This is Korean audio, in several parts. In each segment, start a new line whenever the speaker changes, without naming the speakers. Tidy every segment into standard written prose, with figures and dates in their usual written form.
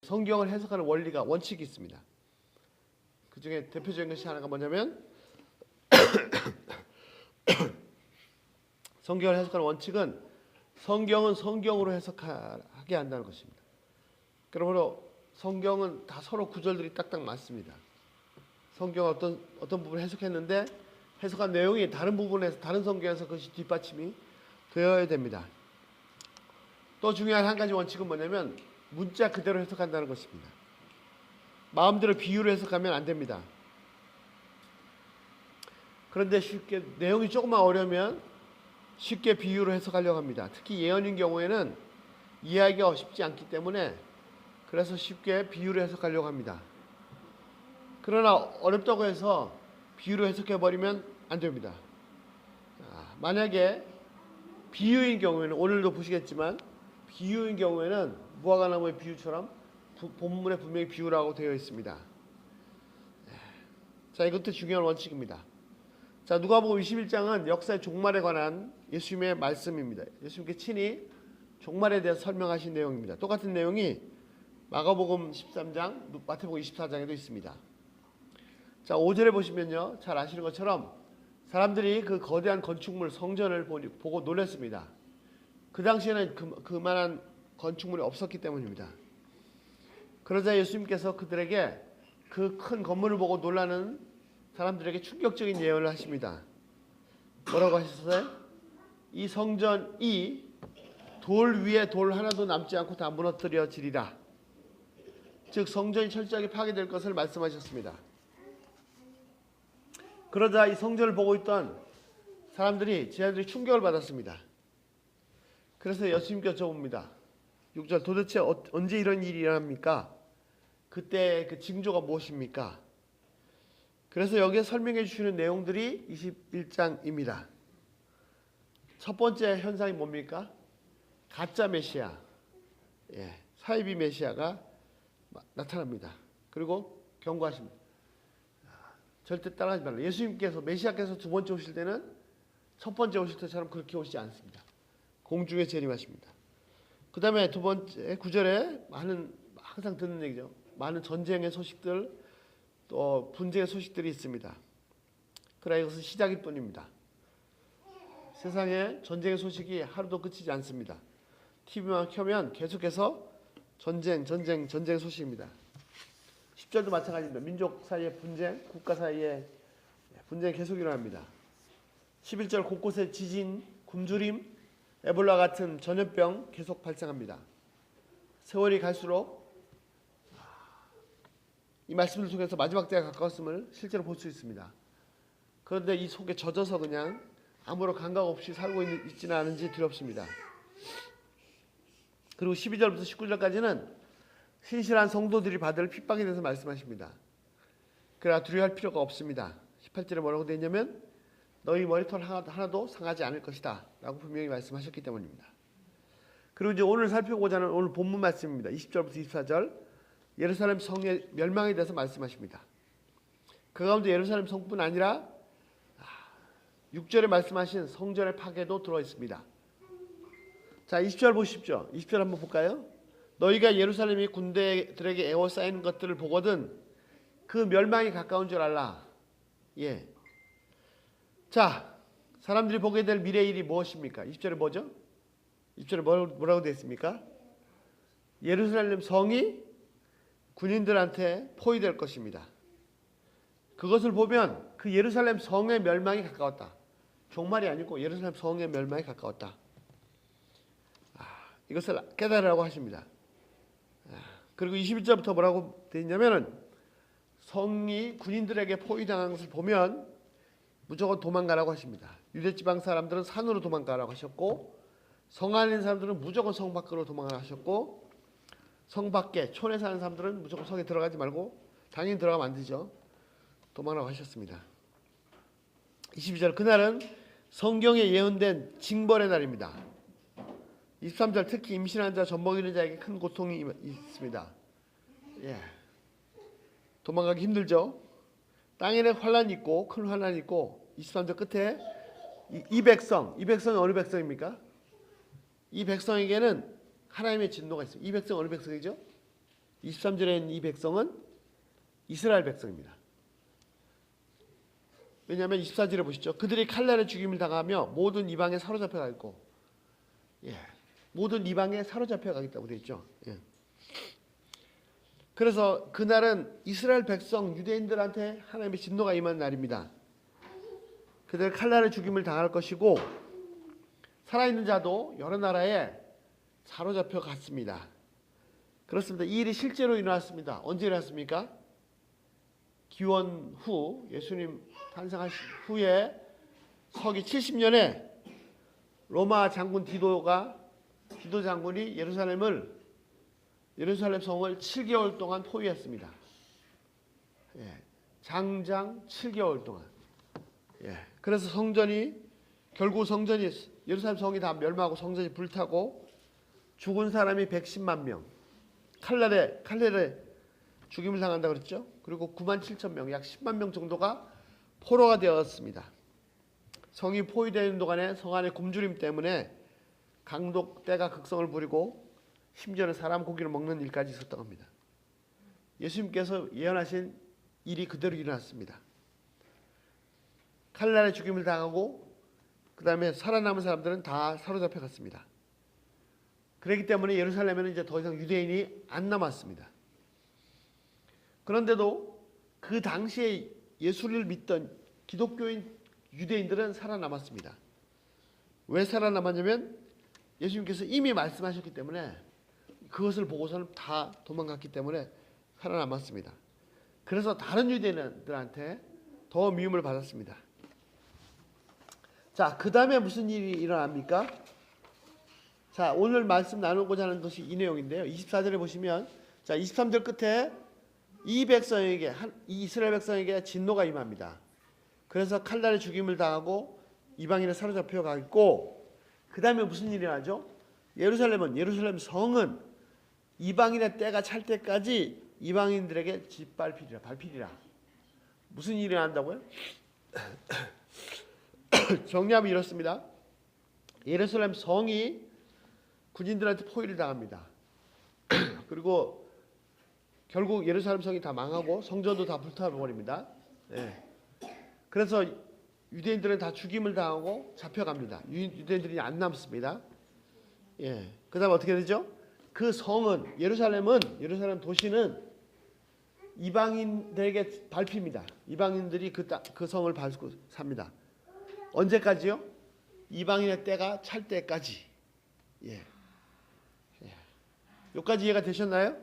성경을 해석하는 원리가 원칙이 있습니다. 그 중에 대표적인 것이 하나가 뭐냐면 성경을 해석하는 원칙은 성경은 성경으로 해석하게 한다는 것입니다. 그러므로 성경은 다 서로 구절들이 딱딱 맞습니다. 성경 어떤 부분을 해석했는데 해석한 내용이 다른 부분에서 다른 성경에서 그것이 뒷받침이 되어야 됩니다. 또 중요한 한 가지 원칙은 뭐냐면 문자 그대로 해석한다는 것입니다. 마음대로 비유로 해석하면 안 됩니다. 그런데 쉽게 내용이 조금만 어려우면 쉽게 비유로 해석하려고 합니다. 특히 예언인 경우에는 이해하기가 쉽지 않기 때문에 그래서 쉽게 비유로 해석하려고 합니다. 그러나 어렵다고 해서 비유로 해석해버리면 안 됩니다. 만약에 비유인 경우에는 오늘도 보시겠지만 비유인 경우에는 무화과나무의 비유처럼 본문에 분명히 비유라고 되어 있습니다. 자, 이것도 중요한 원칙입니다. 자, 누가복음 21장은 역사의 종말에 관한 예수님의 말씀입니다. 예수님께 친히 종말에 대해서 설명하신 내용입니다. 똑같은 내용이 마가복음 13장, 마태복음 24장에도 있습니다. 자, 5절에 보시면요, 잘 아시는 것처럼 사람들이 그 거대한 건축물 성전을 보고 놀랐습니다. 그 당시에는 그만한 건축물이 없었기 때문입니다. 그러자 예수님께서 그들에게 그 큰 건물을 보고 놀라는 사람들에게 충격적인 예언을 하십니다. 뭐라고 하셨어요? 이 성전이 돌 위에 돌 하나도 남지 않고 다 무너뜨려지리라. 즉 성전이 철저하게 파괴될 것을 말씀하셨습니다. 그러자 이 성전을 보고 있던 제자들이 충격을 받았습니다. 그래서 예수님께 여쭤봅니다. 6절, 도대체 언제 이런 일이 일어납니까? 그때 그 징조가 무엇입니까? 그래서 여기에 설명해 주시는 내용들이 21장입니다. 첫 번째 현상이 뭡니까? 가짜 메시아, 사이비 메시아가 나타납니다. 그리고 경고하십니다. 절대 따라하지 말라. 메시아께서 두 번째 오실 때는 첫 번째 오실 때처럼 그렇게 오시지 않습니다. 공중에 재림하십니다. 그 다음에 두 번째 9절에 항상 듣는 얘기죠. 많은 전쟁의 소식들, 또 분쟁의 소식들이 있습니다. 그러나 이것은 시작일 뿐입니다. 세상에 전쟁의 소식이 하루도 끝이지 않습니다. TV만 켜면 계속해서 전쟁의 소식입니다. 10절도 마찬가지입니다. 민족 사이의 분쟁, 국가 사이의 분쟁이 계속 일어납니다. 11절 곳곳에 지진, 굶주림, 에볼라 같은 전염병 계속 발생합니다. 세월이 갈수록 이 말씀을 통해서 마지막 때가 가까웠음을 실제로 볼 수 있습니다. 그런데 이 속에 젖어서 그냥 아무런 감각 없이 살고 있지는 않은지 두렵습니다. 그리고 12절부터 19절까지는 신실한 성도들이 받을 핍박에 대해서 말씀하십니다. 그러나 두려워할 필요가 없습니다. 18절에 뭐라고 되어 있냐면 너희 머리털 하나도 상하지 않을 것이다 라고 분명히 말씀하셨기 때문입니다. 그리고 이제 오늘 살펴보고자 하는 오늘 본문 말씀입니다. 20절부터 24절 예루살렘 성의 멸망에 대해서 말씀하십니다. 그 가운데 예루살렘 성뿐 아니라 6절에 말씀하신 성전의 파괴도 들어있습니다. 자, 20절 보십시오. 20절 한번 볼까요? 너희가 예루살렘이 군대들에게 에워싸이는 것들을 보거든 그 멸망이 가까운 줄 알라. 자, 사람들이 보게 될 미래의 일이 무엇입니까? 20절에 뭐죠? 20절에 뭐라고 되어 있습니까? 예루살렘 성이 군인들한테 포위될 것입니다. 그것을 보면 그 예루살렘 성의 멸망이 가까웠다. 종말이 아니고 예루살렘 성의 멸망이 가까웠다. 이것을 깨달으라고 하십니다. 그리고 21절부터 뭐라고 되어 있냐면은 성이 군인들에게 포위당한 것을 보면 무조건 도망가라고 하십니다. 유대지방 사람들은 산으로 도망가라고 하셨고 성 안에 있는 사람들은 무조건 성 밖으로 도망가라고 하셨고 성 밖에 촌에 사는 사람들은 무조건 성에 들어가지 말고 당연히 들어가면 안 되죠. 도망가라고 하셨습니다. 22절 그날은 성경에 예언된 징벌의 날입니다. 23절 특히 임신한 자, 젖먹이는 자에게 큰 고통이 있습니다. 도망가기 힘들죠. 땅에는 환란이 있고 큰 환란이 있고 23절 끝에 이 백성이 어느 백성입니까? 이 백성에게는 하나님의 진노가 있습니다. 이 백성 어느 백성이죠? 23절에 있는 이 백성은 이스라엘 백성입니다. 왜냐하면 24절에 보시죠. 그들이 칼날에 죽임을 당하며 모든 이방에 사로잡혀 가고, 모든 이방에 사로잡혀 가겠다고 되어 있죠. 그래서 그날은 이스라엘 백성 유대인들한테 하나님의 진노가 임한 날입니다. 그들 칼날에 죽임을 당할 것이고 살아있는 자도 여러 나라에 사로잡혀 갔습니다. 그렇습니다. 이 일이 실제로 일어났습니다. 언제 일어났습니까? 기원 후, 예수님 탄생하신 후에 서기 70년에 로마 장군 디도 장군이 예루살렘 성을 7개월 동안 포위했습니다. 장장 7개월 동안. 그래서 결국 성전이, 예루살렘 성이 다 멸망하고 성전이 불타고 죽은 사람이 110만 명, 칼날에 죽임을 당한다고 그랬죠. 그리고 9만 7천 명, 약 10만 명 정도가 포로가 되었습니다. 성이 포위되는 동안에 성 안의 굶주림 때문에 강도 때가 극성을 부리고 심지어는 사람 고기를 먹는 일까지 있었던 겁니다. 예수님께서 예언하신 일이 그대로 일어났습니다. 칼날에 죽임을 당하고 그 다음에 살아남은 사람들은 다 사로잡혀 갔습니다. 그렇기 때문에 예루살렘에는 이제 더 이상 유대인이 안 남았습니다. 그런데도 그 당시에 예수를 믿던 기독교인 유대인들은 살아남았습니다. 왜 살아남았냐면 예수님께서 이미 말씀하셨기 때문에, 그것을 보고서는 다 도망갔기 때문에 살아남았습니다. 그래서 다른 유대인들한테 더 미움을 받았습니다. 자, 그 다음에 무슨 일이 일어납니까? 자, 오늘 말씀 나누고자 하는 것이 이 내용인데요. 24절에 보시면, 자, 23절 끝에 이 이스라엘 백성에게 진노가 임합니다. 그래서 칼날에 죽임을 당하고 이방인에 사로잡혀 가고, 그 다음에 무슨 일이 일어나죠? 예루살렘 성은 이방인의 때가 찰 때까지 이방인들에게 밟히리라. 무슨 일이 일어난다고요? 정리하면 이렇습니다. 예루살렘 성이 군인들한테 포위를 당합니다. 그리고 결국 예루살렘 성이 다 망하고 성전도 다 불타버립니다. 그래서 유대인들은 다 죽임을 당하고 잡혀갑니다. 유대인들이 안 남습니다. 그 다음 어떻게 되죠? 그 성은, 예루살렘 도시는 이방인들에게 밟힙니다. 이방인들이 그 성을 밟고 삽니다. 언제까지요? 이방인의 때가 찰 때까지. 여기까지 이해가 되셨나요?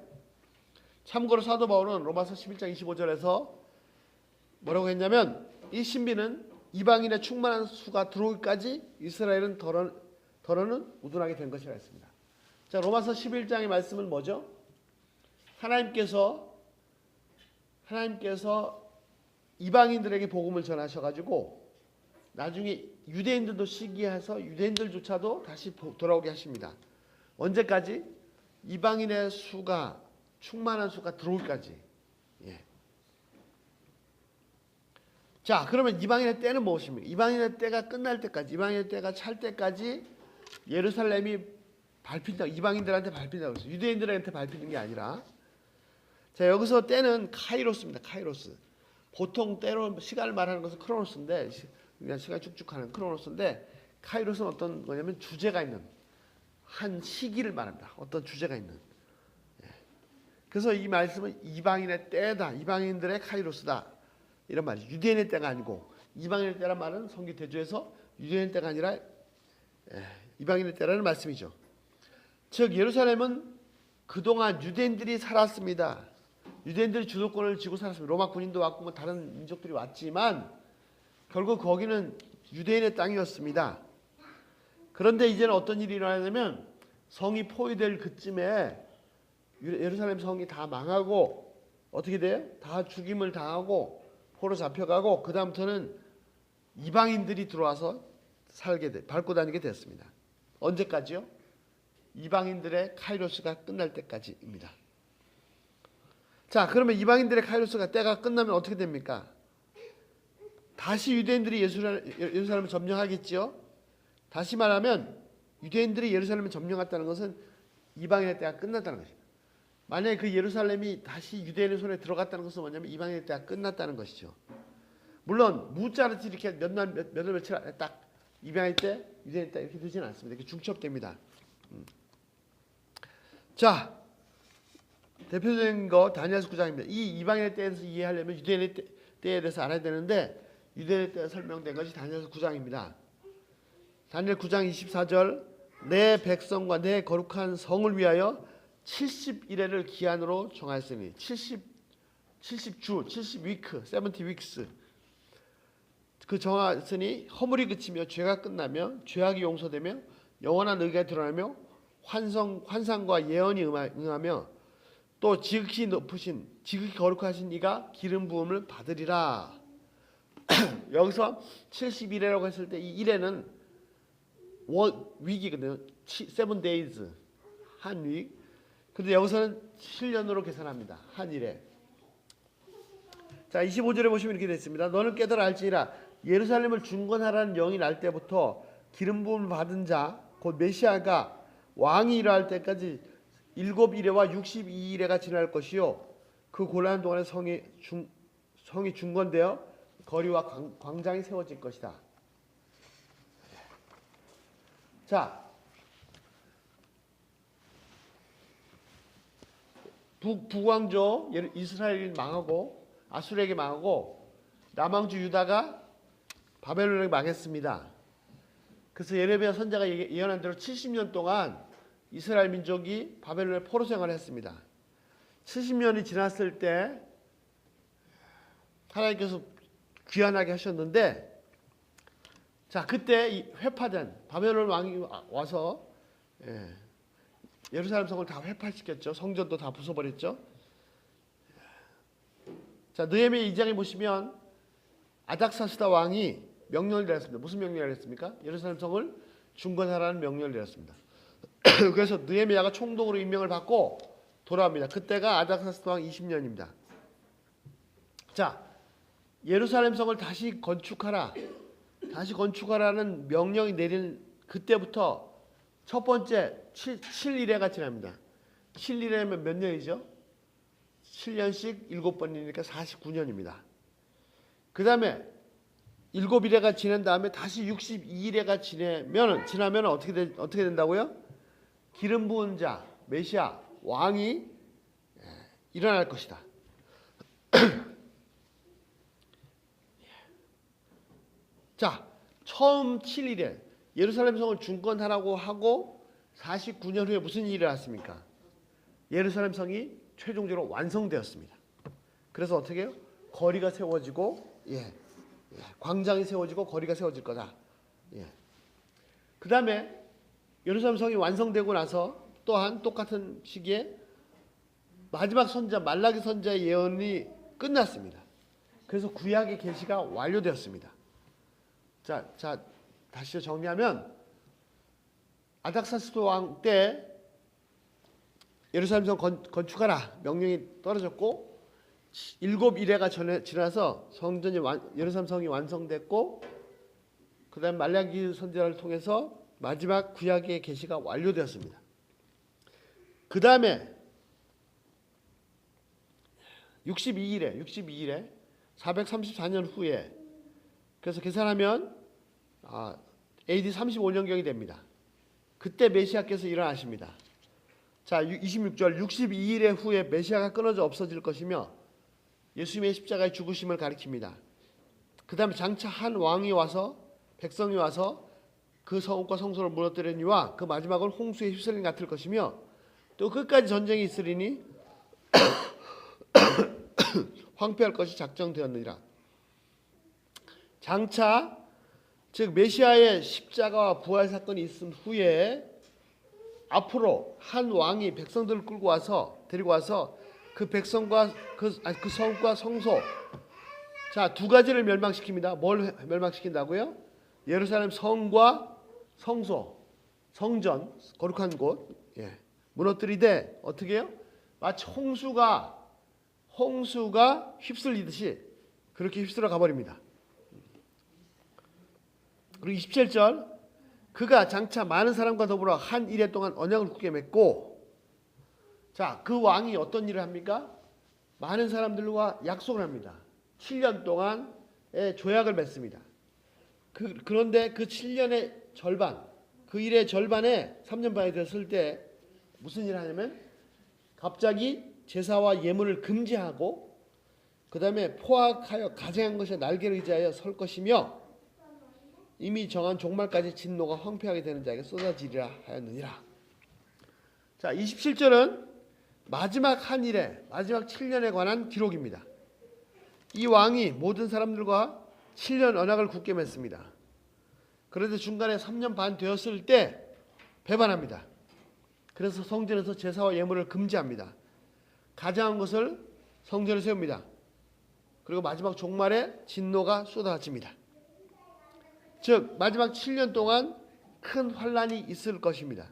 참고로 사도 바울은 로마서 11장 25절에서 뭐라고 했냐면, 이 신비는 이방인의 충만한 수가 들어오기까지 이스라엘은 더러는 우둔하게 된 것이라 했습니다. 자, 로마서 11장의 말씀은 뭐죠? 하나님께서 이방인들에게 복음을 전하셔가지고 나중에 유대인들도 시기해서 유대인들조차도 다시 돌아오게 하십니다. 언제까지? 이방인의 수가, 충만한 수가 들어올까지. 자, 그러면 이방인의 때는 무엇입니까? 이방인의 때가 끝날 때까지, 이방인의 때가 찰 때까지 예루살렘이 밟힌다. 이방인들한테 밟힌다고 했어요. 유대인들한테 밟히는 게 아니라. 자, 여기서 때는 카이로스입니다. 카이로스. 보통 때로 시간을 말하는 것은 크로노스인데, 그냥 시간 쭉쭉 하는 크로노스인데, 카이로스는 어떤 거냐면 주제가 있는, 한 시기를 말합니다. 어떤 주제가 있는. 그래서 이 말씀은 이방인의 때다. 이방인들의 카이로스다. 이런 말이죠. 유대인의 때가 아니고, 이방인의 때란 말은 성경 대조해서 유대인의 때가 아니라 이방인의 때라는 말씀이죠. 즉 예루살렘은 그동안 유대인들이 살았습니다. 유대인들이 주도권을 쥐고 살았습니다. 로마 군인도 왔고 뭐 다른 민족들이 왔지만 결국 거기는 유대인의 땅이었습니다. 그런데 이제는 어떤 일이 일어나냐면, 성이 포위될 그쯤에 예루살렘 성이 다 망하고 어떻게 돼요? 다 죽임을 당하고 포로 잡혀가고, 그 다음부터는 이방인들이 들어와서 밟고 다니게 됐습니다. 언제까지요? 이방인들의 카이로스가 끝날 때까지입니다. 자, 그러면 이방인들의 카이로스가 때가 끝나면 어떻게 됩니까? 다시 유대인들이 예루살렘을 점령하겠지요. 다시 말하면 유대인들이 예루살렘을 점령했다는 것은 이방인의 때가 끝났다는 것입니다. 만약에 그 예루살렘이 다시 유대인의 손에 들어갔다는 것은 뭐냐면 이방인의 때가 끝났다는 것이죠. 물론 무자로 이렇게 몇 월 며칠 딱 이방인 때, 유대인 때 이렇게 되지는 않습니다. 이렇게 중첩됩니다. 자, 대표적인 거 다니엘서 9장입니다. 이 이방인의 때에서 이해하려면 유대인의 때에 대해서 알아야 되는데 유대인의 때에 설명된 것이 다니엘서 9장입니다. 다니엘 9장 24절 내 백성과 내 거룩한 성을 위하여 70일을 기한으로 정하였으니 70주, 70위크, 70위크스 그 정하였으니 허물이 그치며 죄가 끝나며 죄악이 용서되며 영원한 의가 드러나며 환상과 예언이 응하며 또 지극히 높으신 지극히 거룩하신 이가 기름 부음을 받으리라. 여기서 70일이라고 했을 때 이 1회는 위기거든요. 7 days 한 위. 근데 여기서는 7년으로 계산합니다. 한 일에. 자, 25절에 보시면 이렇게 되어 있습니다. 너는 깨달아 알지니라 예루살렘을 중건하라는 영이 날 때부터 기름 부음을 받은 자 곧 메시아가 왕이 일어날 때까지 7일에와 62일에가 지날 것이요 그 곤란한 동안에 성이 중건되어 거리와 광장이 세워질 것이다. 자, 북왕조 이스라엘이 망하고 아수르에게 망하고 남왕주 유다가 바벨론에게 망했습니다. 그래서 예레미야 선지자가 예언한 대로 70년 동안 이스라엘 민족이 바벨론에 포로 생활을 했습니다. 70년이 지났을 때 하나님께서 귀환하게 하셨는데 자, 그때 이 회파된 바벨론 왕이 와서 예루살렘 성을 다 회파시켰죠. 성전도 다 부숴버렸죠. 자, 느헤미야 2장에 보시면 아닥사스다 왕이 명령을 내렸습니다. 무슨 명령을 내렸습니까? 예루살렘 성을 중건하라는 명령을 내렸습니다. 그래서 느헤미야가 총독으로 임명을 받고 돌아옵니다. 그때가 아닥사스다 왕 20년입니다. 자, 예루살렘 성을 다시 건축하라는 명령이 내린 그때부터 첫 번째 7일회가 지납니다. 7일회면 몇 년이죠? 7년씩 7번이니까 49년입니다. 그 다음에 7일회가 지난 다음에 다시 62일회가 지나면 어떻게 된다고요? 기름 부은 자, 메시아, 왕이 일어날 것이다. 자, 처음 7일에 예루살렘 성을 중건하라고 하고 49년 후에 무슨 일이 일어났습니까? 예루살렘 성이 최종적으로 완성되었습니다. 그래서 어떻게 해요? 거리가 세워지고 광장이 세워지고 거리가 세워질 거다. 그 다음에 예루살렘 성이 완성되고 나서 또한 똑같은 시기에 마지막 선지자 말라기 선지자의 예언이 끝났습니다. 그래서 구약의 계시가 완료되었습니다. 자, 다시 정리하면 아닥사스도 왕 때 예루살렘 성 건축하라 명령이 떨어졌고 7일회가 지나서 예루살렘 성이 완성됐고 그 다음 말라기 선지자를 통해서 마지막 구약의 계시가 완료되었습니다. 그 다음에 62일에 434년 후에 그래서 계산하면 AD 35년경이 됩니다. 그때 메시아께서 일어나십니다. 자, 26절 62일의 후에 메시아가 끊어져 없어질 것이며 예수님의 십자가의 죽으심을 가리킵니다. 그 다음에 장차 한 왕이 와서 백성이 와서 그 성읍과 성소를 무너뜨리니와 그 마지막은 홍수에 휩쓸림 같을 것이며 또 끝까지 전쟁이 있으리니 황폐할 것이 작정되었느니라. 장차 즉 메시아의 십자가와 부활 사건이 있은 후에 앞으로 한 왕이 백성들을 데리고 와서 그 백성과 그 성과 성소 자, 두 가지를 멸망시킵니다. 뭘 멸망시킨다고요? 예루살렘 성과 성소, 성전, 거룩한 곳 무너뜨리되 어떻게 해요? 마치 홍수가 휩쓸리듯이 그렇게 휩쓸어 가버립니다. 그리고 27절 그가 장차 많은 사람과 더불어 한 일해 동안 언약을 굳게 맺고 자, 그 왕이 어떤 일을 합니까? 많은 사람들과 약속을 합니다. 7년 동안의 조약을 맺습니다. 그런데 그 7년의 절반, 그 일의 절반에 3년 반이 됐을 때 무슨 일을 하냐면 갑자기 제사와 예물을 금지하고 그 다음에 포악하여 가증한 것에 날개를 의지하여 설 것이며 이미 정한 종말까지 진노가 황폐하게 되는 자에게 쏟아지리라 하였느니라. 자, 27절은 마지막 한 일에 마지막 7년에 관한 기록입니다. 이 왕이 모든 사람들과 7년 언약을 굳게 맺습니다. 그런데 중간에 3년 반 되었을 때 배반합니다. 그래서 성전에서 제사와 예물을 금지합니다. 가증한 것을 성전에 세웁니다. 그리고 마지막 종말에 진노가 쏟아집니다. 즉 마지막 7년 동안 큰 환란이 있을 것입니다.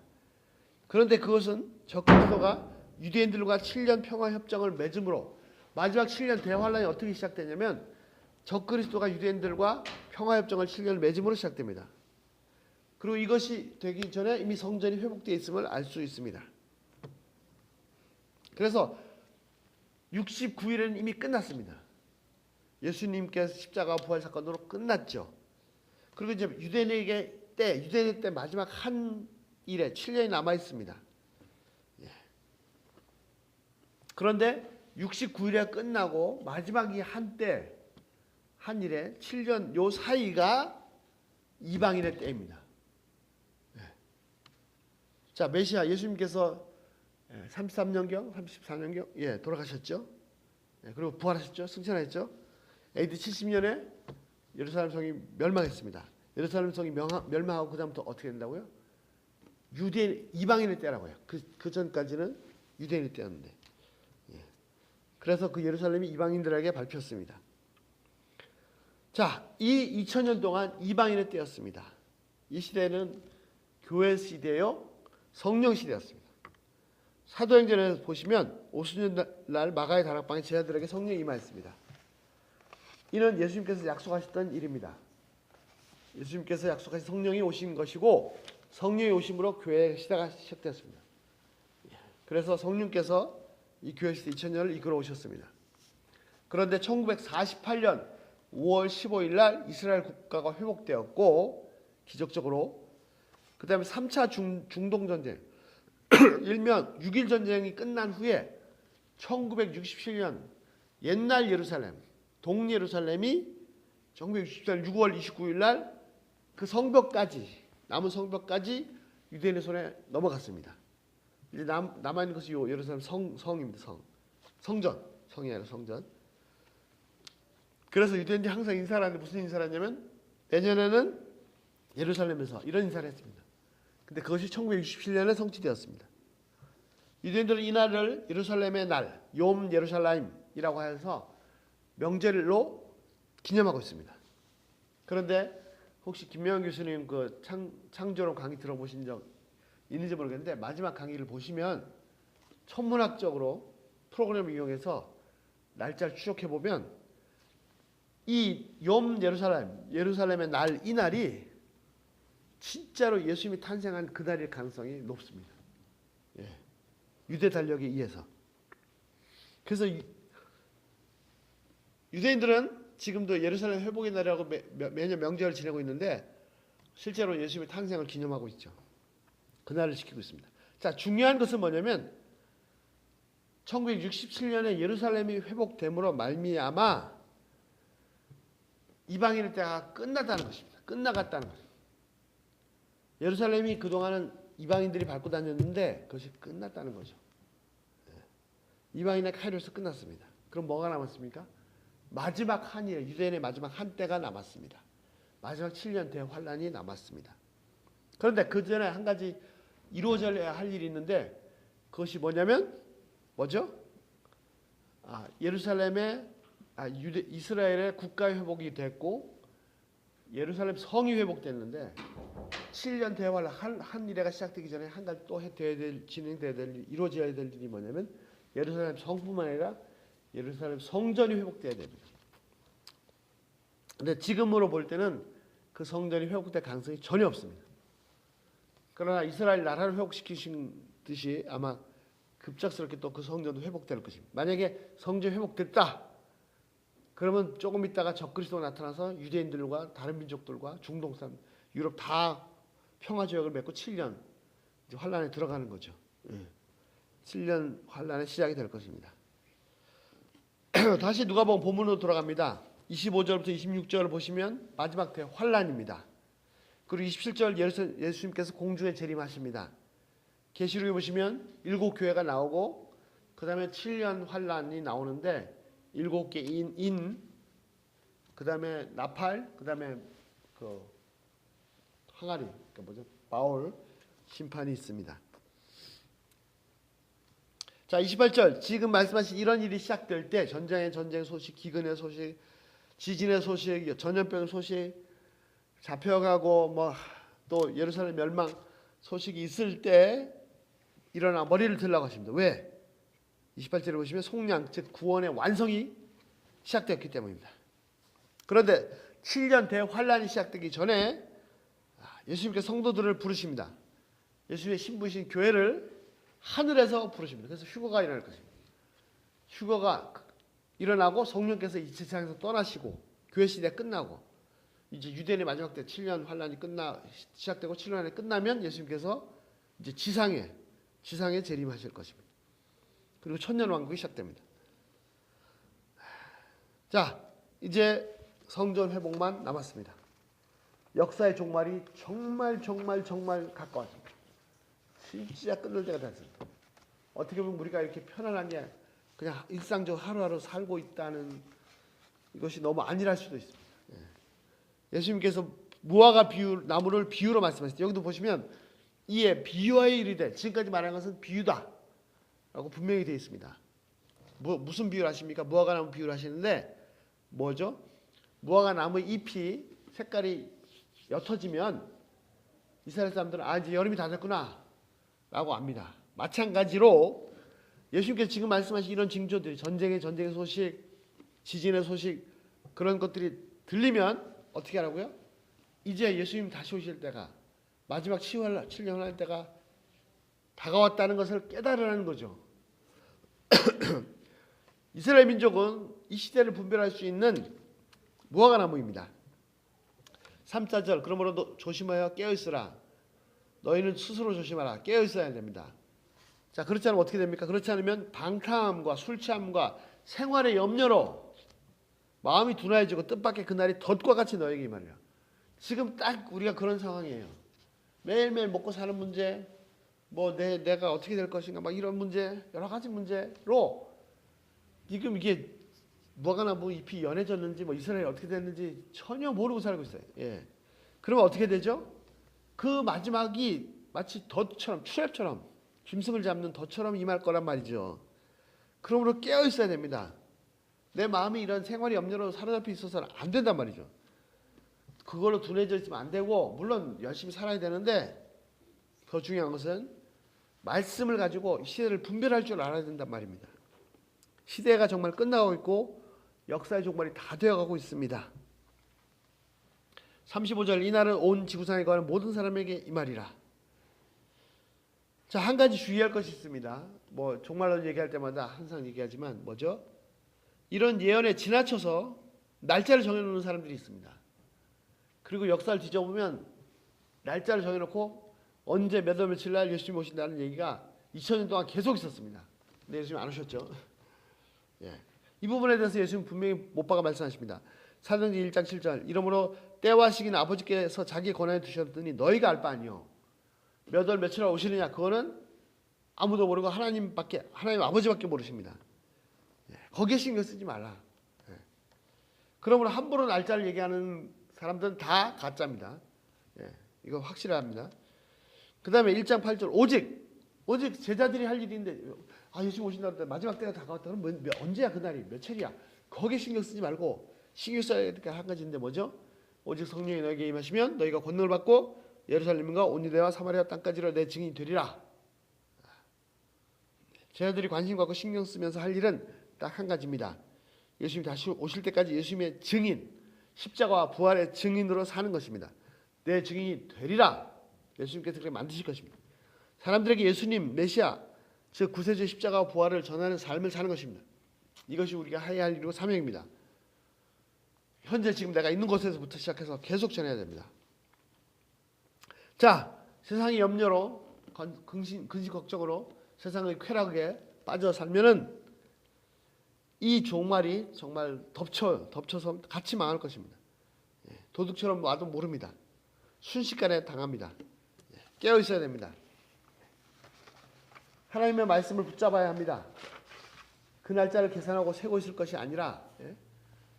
그런데 그것은 적그리스도가 유대인들과 7년 평화협정을 맺음으로 마지막 7년 대환란이 어떻게 시작되냐면 적그리스도가 유대인들과 평화협정을 7년 맺음으로 시작됩니다. 그리고 이것이 되기 전에 이미 성전이 회복되어 있음을 알 수 있습니다. 그래서 69일에는 이미 끝났습니다. 예수님께서 십자가 부활 사건으로 끝났죠. 그리고 이제 유대인의 때 마지막 한 일에 7년이 남아 있습니다. 그런데 69일에 끝나고 마지막 이 한 일에 7년 요 사이가 이방인의 때입니다. 자, 메시아 예수님께서 33년경, 34년경 돌아가셨죠. 그리고 부활하셨죠. 승천하셨죠. AD 70년에 예루살렘 성이 멸망했습니다. 예루살렘 성이 멸망하고 그 다음부터 어떻게 된다고요? 유대인 이방인의 때라고요. 그 전까지는 유대인의 때였는데. 그래서 그 예루살렘이 이방인들에게 밟혔습니다. 자, 이 2000년 동안 이방인의 때였습니다. 이 시대는 교회 시대요, 성령 시대였습니다. 사도행전에서 보시면 오순절 마가의 다락방에 제자들에게 성령이 임하였습니다. 이는 예수님께서 약속하셨던 일입니다. 예수님께서 약속하신 성령이 오신 것이고 성령이 오심으로 교회의 시대가 시작되었습니다. 그래서 성령께서 이 교회 시대 2000년을 이끌어 오셨습니다. 그런데 1948년 5월 15일 날 이스라엘 국가가 회복되었고 기적적으로 그 다음에 3차 중동전쟁 일명 6.1 전쟁이 끝난 후에 1967년 옛날 예루살렘 동예루살렘이 1967년 6월 29일 날 그 성벽까지 남은 성벽까지 유대인의 손에 넘어갔습니다. 이제 남아있는 것이 요 예루살렘 성입니다. 성이 아니라 성전. 그래서 유대인들이 항상 인사를 하는데 무슨 인사를 하냐면 내년에는 예루살렘에서 이런 인사를 했습니다. 근데 그것이 1967년에 성취되었습니다. 유대인들은 이 날을 예루살렘의 날, 욤 예루살렘이라고 해서 명절로 기념하고 있습니다. 그런데 혹시 김명환 교수님 그 창조론 강의 들어보신 적 있는지 모르겠는데 마지막 강의를 보시면 천문학적으로 프로그램을 이용해서 날짜를 추적해 보면 이 욤 예루살렘의 날 이 날이 진짜로 예수님이 탄생한 그 날일 가능성이 높습니다. 유대 달력에 의해서. 그래서 유대인들은 지금도 예루살렘 회복의 날이라고 매년 명절을 지내고 있는데 실제로 예수님의 탄생을 기념하고 있죠. 그날을 지키고 있습니다. 자, 중요한 것은 뭐냐면 1967년에 예루살렘이 회복됨으로 말미암아 이방인의 때가 끝났다는 것입니다. 끝나갔다는 것입니다. 예루살렘이 그동안은 이방인들이 밟고 다녔는데 그것이 끝났다는 거죠. 이방인의 카이로에서 끝났습니다. 그럼 뭐가 남았습니까? 마지막 한 일, 유대인의 마지막 한때가 남았습니다. 마지막 7년 대환란이 남았습니다. 그런데 그 전에 한 가지 이루어져야 할 일이 있는데 그것이 뭐냐면 뭐죠? 이스라엘의 국가 회복이 됐고 예루살렘 성이 회복됐는데 7년 대환란 한 일회가 시작되기 전에 한 가지 또 진행돼야 될 이루어져야 될 일이 뭐냐면 예루살렘 성뿐만 아니라 예루살렘 성전이 회복돼야 됩니다. 근데 지금으로 볼 때는 그 성전이 회복될 가능성이 전혀 없습니다. 그러나 이스라엘 나라를 회복시키신 듯이 아마 급작스럽게 또 그 성전도 회복될 것입니다. 만약에 성전이 회복됐다, 그러면 조금 있다가 적그리스도가 나타나서 유대인들과 다른 민족들과 중동산, 유럽 다 평화조약을 맺고 7년 이제 환란에 들어가는 거죠. 7년 환란의 시작이 될 것입니다. 다시 누가복음 본문으로 돌아갑니다. 25절부터 26절을 보시면 마지막 대환란입니다. 그리고 27절 예수님께서 공중에 재림하십니다. 계시록에 보시면 7교회가 나오고 그 다음에 7년 환란이 나오는데 7개 인, 그 다음에 나팔, 그 다음에 그 항아리, 그러니까 뭐죠? 바울 심판이 있습니다. 자, 28절 지금 말씀하신 이런 일이 시작될 때 전쟁의 소식, 기근의 소식, 지진의 소식, 전염병 소식, 잡혀가고 뭐 또 예루살렘 멸망 소식이 있을 때 일어나 머리를 들라고 하십니다. 왜? 28절에 보시면 속량 즉 구원의 완성이 시작되었기 때문입니다. 그런데 7년 대환란이 시작되기 전에 예수님께서 성도들을 부르십니다. 예수님의 신부이신 교회를 하늘에서 부르십니다. 그래서 휴거가 일어날 것입니다. 휴거가 일어나고 성령께서 이 세상에서 떠나시고 교회 시대 끝나고 이제 유대인의 마지막 때 7년 환란이 시작되고 7년 안에 끝나면 예수님께서 이제 지상에 재림하실 것입니다. 그리고 천년 왕국이 시작됩니다. 자, 이제 성전 회복만 남았습니다. 역사의 종말이 정말 가까워집니다. 진짜 끝날 때가 됐습니다. 어떻게 보면 우리가 이렇게 편안하게 그냥 일상적으로 하루하루 살고 있다는 이것이 너무 아니랄 수도 있습니다. 예수님께서 무화과 나무를 비유로 말씀하셨죠. 여기도 보시면 이에 비유와의 일이 돼. 지금까지 말한 것은 비유다 라고 분명히 되어 있습니다. 무슨 비유를 하십니까? 무화과 나무 비유를 하시는데 뭐죠? 무화과 나무 잎이 색깔이 옅어지면 이스라엘 사람들은 이제 여름이 다 됐구나 라고 압니다. 마찬가지로 예수님께서 지금 말씀하신 이런 징조들이 전쟁의 소식, 지진의 소식 그런 것들이 들리면 어떻게 하라고요? 이제 예수님 다시 오실 때가 마지막 7년 할 때가 다가왔다는 것을 깨달으라는 거죠. 이스라엘 민족은 이 시대를 분별할 수 있는 무화과 나무입니다. 3, 4절 그러므로 조심하여 깨어있으라. 너희는 스스로 조심하라. 깨어있어야 됩니다. 자, 그렇지 않으면 어떻게 됩니까? 그렇지 않으면 방탕함과 술 취함과 생활의 염려로 마음이 둔화해지고 뜻밖의 그날이 덫과 같이 너에게 이 말이야. 지금 딱 우리가 그런 상황이에요. 매일매일 먹고 사는 문제, 뭐 내가 어떻게 될 것인가 막 이런 문제, 여러 가지 문제로 지금 이게 무화과나무 잎이 연해졌는지 뭐 이스라엘이 어떻게 됐는지 전혀 모르고 살고 있어요. 그러면 어떻게 되죠? 그 마지막이 마치 덫처럼 트랩처럼 짐승을 잡는 덫처럼 임할 거란 말이죠. 그러므로 깨어 있어야 됩니다. 내 마음이 이런 생활의 염려로 사로잡혀 있어서는 안 된단 말이죠. 그걸로 둔해져 있으면 안 되고 물론 열심히 살아야 되는데 더 중요한 것은 말씀을 가지고 시대를 분별할 줄 알아야 된단 말입니다. 시대가 정말 끝나고 있고 역사의 종말이 다 되어가고 있습니다. 35절 이날은 온 지구상에 거하는 모든 사람에게 이 말이라. 자, 한 가지 주의할 것이 있습니다. 뭐 종말론 얘기할 때마다 항상 얘기하지만 뭐죠? 이런 예언에 지나쳐서 날짜를 정해놓는 사람들이 있습니다. 그리고 역사를 뒤져보면 날짜를 정해놓고 언제 몇 월 며칠 날 예수님 오신다는 얘기가 2000년 동안 계속 있었습니다. 근데 예수님 안 오셨죠? 이 부분에 대해서 예수님 분명히 못 박아 말씀하십니다. 사도행전 1장 7절 이러므로 때와 시기는 아버지께서 자기 권한에 두셨더니 너희가 알 바 아니요. 몇 월 며칠 날 오시느냐 그거는 아무도 모르고 하나님 아버지밖에 모르십니다. 거기에 신경 쓰지 말라. 그러므로 함부로 날짜를 얘기하는 사람들은 다 가짜입니다. 이거 확실합니다. 그 다음에 1장 8절 오직 제자들이 할 일인데 예수님 오신다 그럴 때 마지막 때가 다가왔다 그러면 언제야 그날이 며칠이야 거기에 신경 쓰지 말고 신경 써야 될 게 한 가지인데 뭐죠? 오직 성령이 너에게 임하시면 너희가 권능을 받고 예루살렘과 온 유대와 사마리아 땅까지로 내 증인이 되리라. 제자들이 관심 갖고 신경 쓰면서 할 일은 딱 한 가지입니다. 예수님이 다시 오실 때까지 예수님의 증인, 십자가와 부활의 증인으로 사는 것입니다. 내 증인이 되리라. 예수님께서 그렇게 만드실 것입니다. 사람들에게 예수님 메시아 즉 구세주의 십자가와 부활을 전하는 삶을 사는 것입니다. 이것이 우리가 해야 할 일이고 사명입니다. 현재 지금 내가 있는 곳에서부터 시작해서 계속 전해야 됩니다. 자, 세상의 염려로 근심 걱정으로 세상의 쾌락에 빠져 살면은 이 종말이 정말 덮쳐서 같이 망할 것입니다. 도둑처럼 와도 모릅니다. 순식간에 당합니다. 깨어 있어야 됩니다. 하나님의 말씀을 붙잡아야 합니다. 그 날짜를 계산하고 세고 있을 것이 아니라,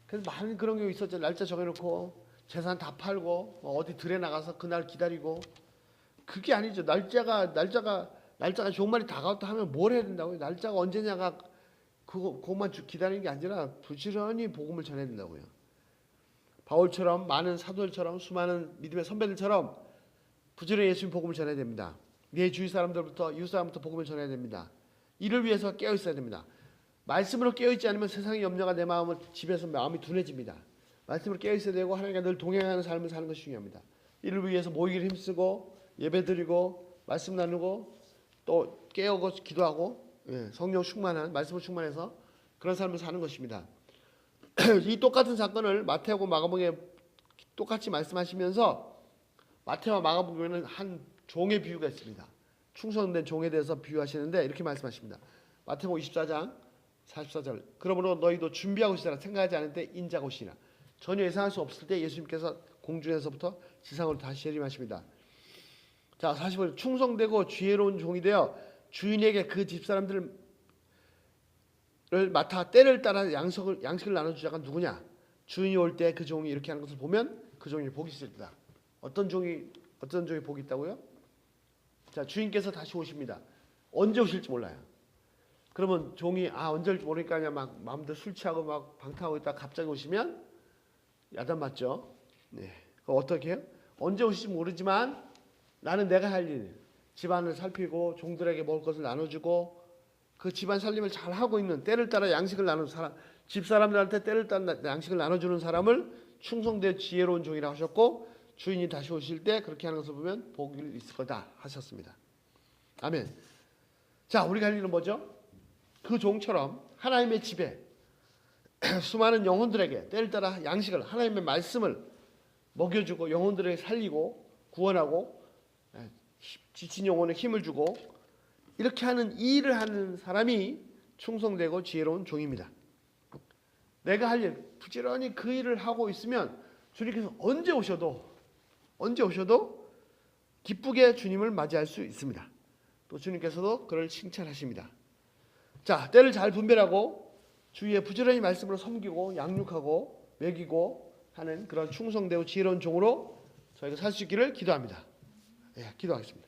그래서 많은 그런 경우 있었죠. 날짜 정해놓고 재산 다 팔고 어디 들에 나가서 그날 기다리고. 그게 아니죠. 날짜가 종말이 다가왔다 하면 뭘 해야 된다고요? 날짜가 언제냐가 그것만 기다리는 게 아니라 부지런히 복음을 전해야 된다고요. 바울처럼 많은 사도들처럼 수많은 믿음의 선배들처럼 부지런히 예수님 복음을 전해야 됩니다. 내 주위 사람들부터 이웃 사람부터 복음을 전해야 됩니다. 이를 위해서 깨어 있어야 됩니다. 말씀으로 깨어 있지 않으면 세상의 염려가 내 마음을 지배해서 마음이 둔해집니다. 말씀으로 깨어 있어야 되고 하나님과 늘 동행하는 삶을 사는 것이 중요합니다. 이를 위해서 모이기를 힘쓰고 예배드리고 말씀 나누고 또 깨어고 기도하고 성령 충만한 말씀을 충만해서 그런 삶을 사는 것입니다. 이 똑같은 사건을 마태하고 마가복음에 똑같이 말씀하시면서 마태와 마가복음에는 한 종의 비유가 있습니다. 충성된 종에 대해서 비유하시는데 이렇게 말씀하십니다. 마태복음 24장 44절. 그러므로 너희도 준비하고 있으라. 생각하지 않을 때 인자가 오시리라. 전혀 예상할 수 없을 때 예수님께서 공중에서부터 지상으로 다시 재림하십니다. 자, 45절. 충성되고 지혜로운 종이 되어 주인에게 그 집사람들을 맡아 때를 따라 양식을 나눠주자가 누구냐? 주인이 올 때 그 종이 이렇게 하는 것을 보면 그 종이 복이 있을 때다. 어떤 종이 복이 있다고요? 자, 주인께서 다시 오십니다. 언제 오실지 몰라요. 그러면 종이 언제 올지 모르니까 그냥 막 마음대로 술 취하고 막 방탕하고 있다가 갑자기 오시면 야단 맞죠. 네. 그럼 어떻게 해요? 언제 오실지 모르지만 나는 내가 할 일, 집안을 살피고 종들에게 먹을 것을 나눠주고 그 집안 살림을 잘 하고 있는 때를 따라 양식을 나누는 사람, 집사람들한테 때를 따라 양식을 나눠주는 사람을 충성되어 지혜로운 종이라고 하셨고 주인이 다시 오실 때 그렇게 하는 것을 보면 복이 있을 거다 하셨습니다. 아멘. 자, 우리가 할 일은 뭐죠? 그 종처럼 하나님의 집에 수많은 영혼들에게 때를 따라 양식을 하나님의 말씀을 먹여주고 영혼들에게 살리고 구원하고 지친 영혼에 힘을 주고 이렇게 하는 이 일을 하는 사람이 충성되고 지혜로운 종입니다. 내가 할 일 부지런히 그 일을 하고 있으면 주님께서 언제 오셔도 기쁘게 주님을 맞이할 수 있습니다. 또 주님께서도 그를 칭찬하십니다. 자, 때를 잘 분별하고 주위에 부지런히 말씀으로 섬기고 양육하고 먹이고 하는 그런 충성되고 지혜로운 종으로 저희가 살 수 있기를 기도합니다. 기도하겠습니다.